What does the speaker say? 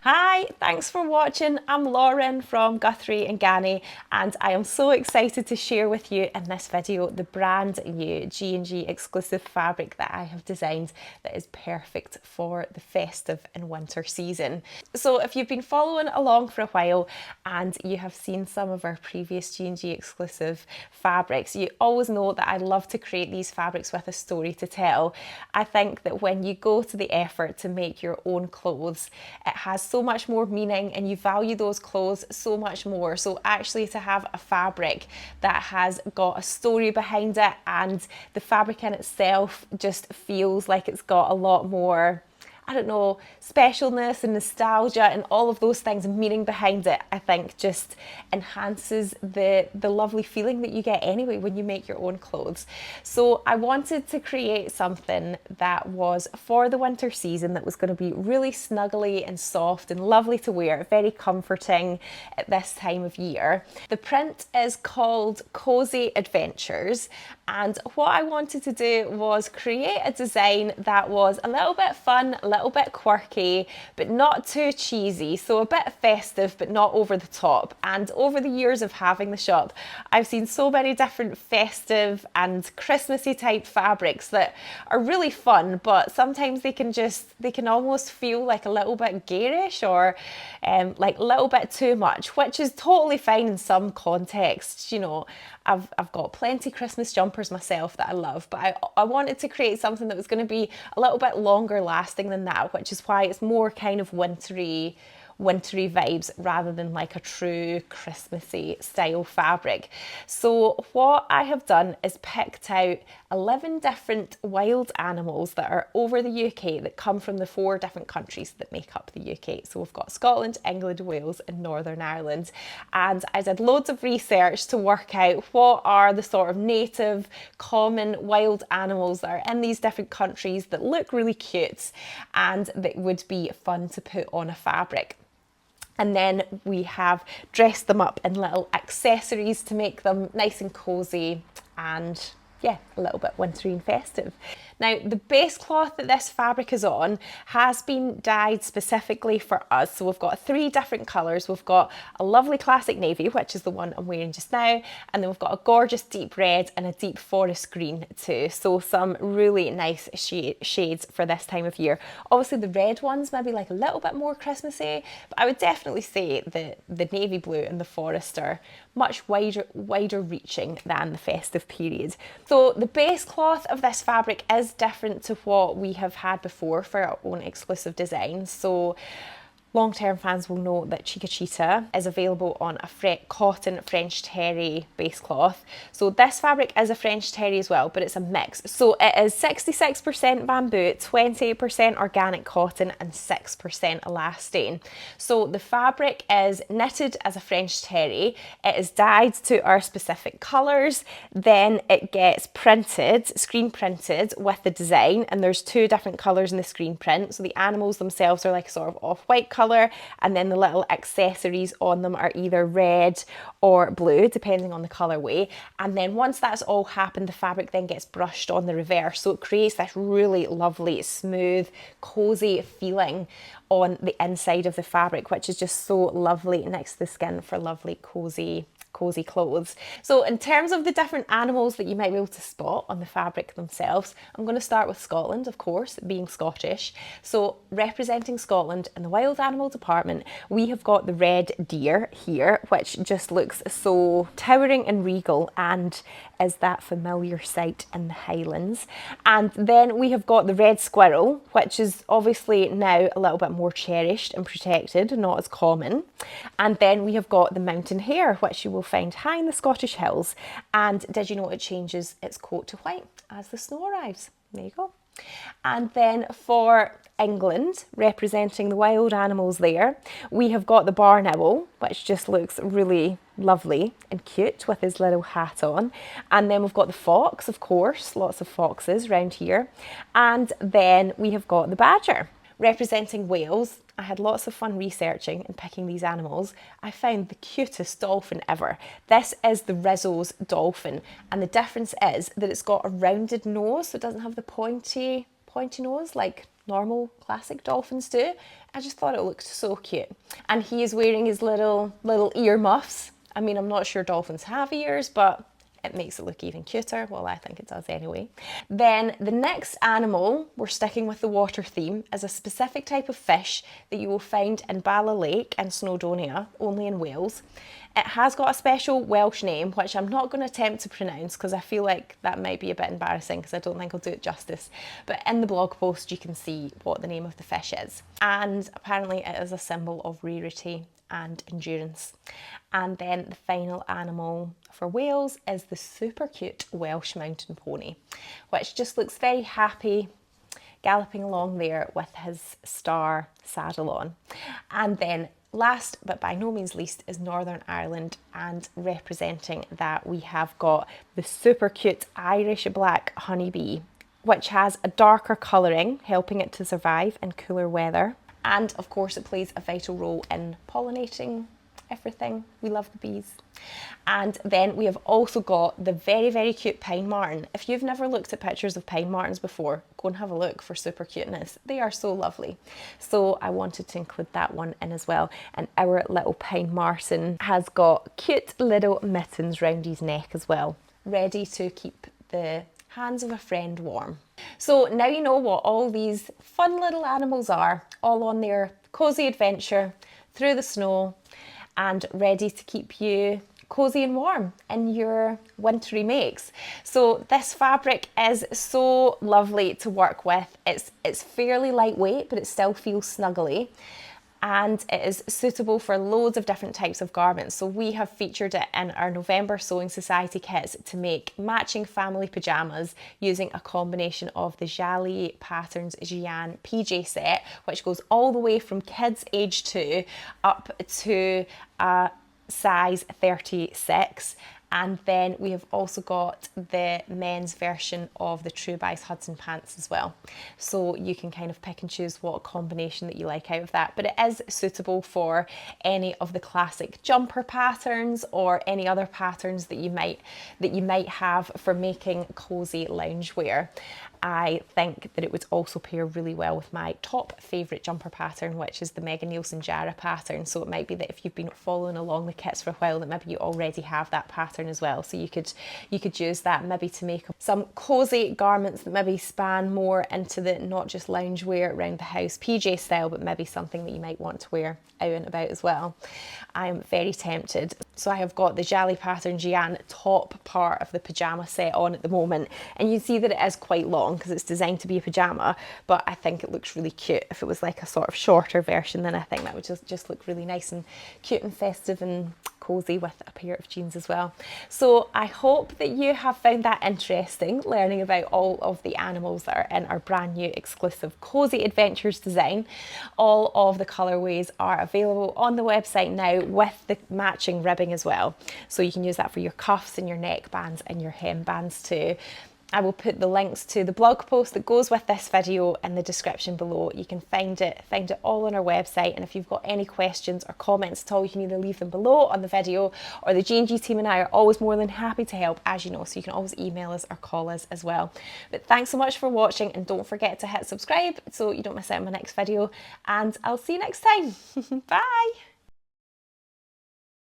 Hi, thanks for watching. I'm Lauren from Guthrie and Ganny, and I am so excited to share with you in this video the brand new G&G exclusive fabric that I have designed that is perfect for the festive and winter season. So if you've been following along for a while and you have seen some of our previous G&G exclusive fabrics, you always know that I love to create these fabrics with a story to tell. I think that when you go to the effort to make your own clothes, it has so much more meaning and you value those clothes so much more. So actually to have a fabric that has got a story behind it and the fabric in itself just feels like it's got a lot more, I don't know, specialness and nostalgia and all of those things and meaning behind it, I think just enhances the lovely feeling that you get anyway when you make your own clothes. So I wanted to create something that was for the winter season that was going to be really snuggly and soft and lovely to wear, very comforting at this time of year. The print is called Cosy Adventures, and what I wanted to do was create a design that was a little bit fun, a little bit quirky, but not too cheesy. So a bit festive, but not over the top. And over the years of having the shop, I've seen so many different festive and Christmassy type fabrics that are really fun, but sometimes they can almost feel like a little bit garish or like a little bit too much, which is totally fine in some contexts. You know, I've got plenty Christmas jumpers myself that I love, but I wanted to create something that was going to be a little bit longer lasting than that, which is why it's more kind of wintry vibes rather than like a true Christmassy style fabric. So what I have done is picked out 11 different wild animals that are over the UK that come from the 4 different countries that make up the UK. So we've got Scotland, England, Wales and Northern Ireland. And I did loads of research to work out what are the sort of native, common wild animals that are in these different countries that look really cute and that would be fun to put on a fabric. And then we have dressed them up in little accessories to make them nice and cosy and yeah, a little bit wintry and festive. Now, the base cloth that this fabric is on has been dyed specifically for us. So we've got 3 different colours. We've got a lovely classic navy, which is the one I'm wearing just now. And then we've got a gorgeous deep red and a deep forest green too. So some really nice shades for this time of year. Obviously the red ones maybe like a little bit more Christmassy, but I would definitely say that the navy blue and the forest are much wider reaching than the festive period. So the base cloth of this fabric is different to what we have had before for our own exclusive designs. So long-term fans will know that Chica Cheetah is available on a cotton French terry base cloth. So this fabric is a French terry as well, but it's a mix. So it is 66% bamboo, 28% organic cotton and 6% elastane. So the fabric is knitted as a French terry. It is dyed to our specific colours. Then it gets printed, screen printed with the design, and there's 2 different colours in the screen print. So the animals themselves are like sort of off-white colour, and then the little accessories on them are either red or blue depending on the colourway. And then once that's all happened, the fabric then gets brushed on the reverse, so it creates this really lovely smooth cozy feeling on the inside of the fabric, which is just so lovely next to the skin for lovely cozy clothes. So in terms of the different animals that you might be able to spot on the fabric themselves, I'm going to start with Scotland, of course, being Scottish. So representing Scotland in the wild animal department, we have got the red deer here, which just looks so towering and regal and is that familiar sight in the Highlands. And then we have got the red squirrel, which is obviously now a little bit more cherished and protected, not as common. And then we have got the mountain hare, which you will find high in the Scottish hills. And did you know it changes its coat to white as the snow arrives? There you go. And then for England, representing the wild animals there, we have got the barn owl, which just looks really lovely and cute with his little hat on. And then we've got the fox, of course, lots of foxes around here. And then we have got the badger. Representing Wales, I had lots of fun researching and picking these animals. I found the cutest dolphin ever. This is the Rizzo's dolphin, and the difference is that it's got a rounded nose, so it doesn't have the pointy nose like normal classic dolphins do. I just thought it looked so cute. And he is wearing his little ear muffs. I mean, I'm not sure dolphins have ears, but it makes it look even cuter. Well, I think it does anyway. Then the next animal, we're sticking with the water theme, is a specific type of fish that you will find in Bala Lake in Snowdonia, only in Wales. It has got a special Welsh name, which I'm not going to attempt to pronounce because I feel like that might be a bit embarrassing because I don't think I'll do it justice. But in the blog post, you can see what the name of the fish is. And apparently it is a symbol of rarity and endurance. And then the final animal for Wales is the super cute Welsh mountain pony, which just looks very happy galloping along there with his star saddle on. And then last but by no means least is Northern Ireland, and representing that we have got the super cute Irish black honeybee, which has a darker colouring helping it to survive in cooler weather. And of course it plays a vital role in pollinating everything. We love the bees. And then we have also got the very, very cute pine marten. If you've never looked at pictures of pine martens before, go and have a look for super cuteness. They are so lovely. So I wanted to include that one in as well. And our little pine marten has got cute little mittens round his neck as well, ready to keep the hands of a friend warm. So now you know what all these fun little animals are, all on their cozy adventure through the snow and ready to keep you cozy and warm in your wintry makes. So this fabric is so lovely to work with. It's fairly lightweight, but it still feels snuggly. And it is suitable for loads of different types of garments. So we have featured it in our November Sewing Society kits to make matching family pyjamas using a combination of the Jali Patterns Gian PJ set, which goes all the way from kids age 2 up to a size 36. And then we have also got the men's version of the True Buys Hudson pants as well. So you can kind of pick and choose what combination that you like out of that. But it is suitable for any of the classic jumper patterns or any other patterns that you might have for making cozy loungewear. I think that it would also pair really well with my top favourite jumper pattern, which is the Megan Nielsen Jara pattern. So it might be that if you've been following along the kits for a while, that maybe you already have that pattern as well. So you could use that maybe to make some cosy garments that maybe span more into the not just loungewear around the house PJ style, but maybe something that you might want to wear out and about as well. I'm very tempted. So I have got the Jali Pattern Gian top part of the pyjama set on at the moment, and you see that it is quite long because it's designed to be a pyjama, but I think it looks really cute. If it was like a sort of shorter version, then I think that would just look really nice and cute and festive and cozy with a pair of jeans as well. So I hope that you have found that interesting, learning about all of the animals that are in our brand new exclusive Cosy Adventures design. All of the colourways are available on the website now with the matching ribbing as well. So you can use that for your cuffs and your neck bands and your hem bands too. I will put the links to the blog post that goes with this video in the description below. You can find it all on our website, and if you've got any questions or comments at all, you can either leave them below on the video, or the G&G team and I are always more than happy to help, as you know, so you can always email us or call us as well. But thanks so much for watching, and don't forget to hit subscribe so you don't miss out on my next video, and I'll see you next time. Bye!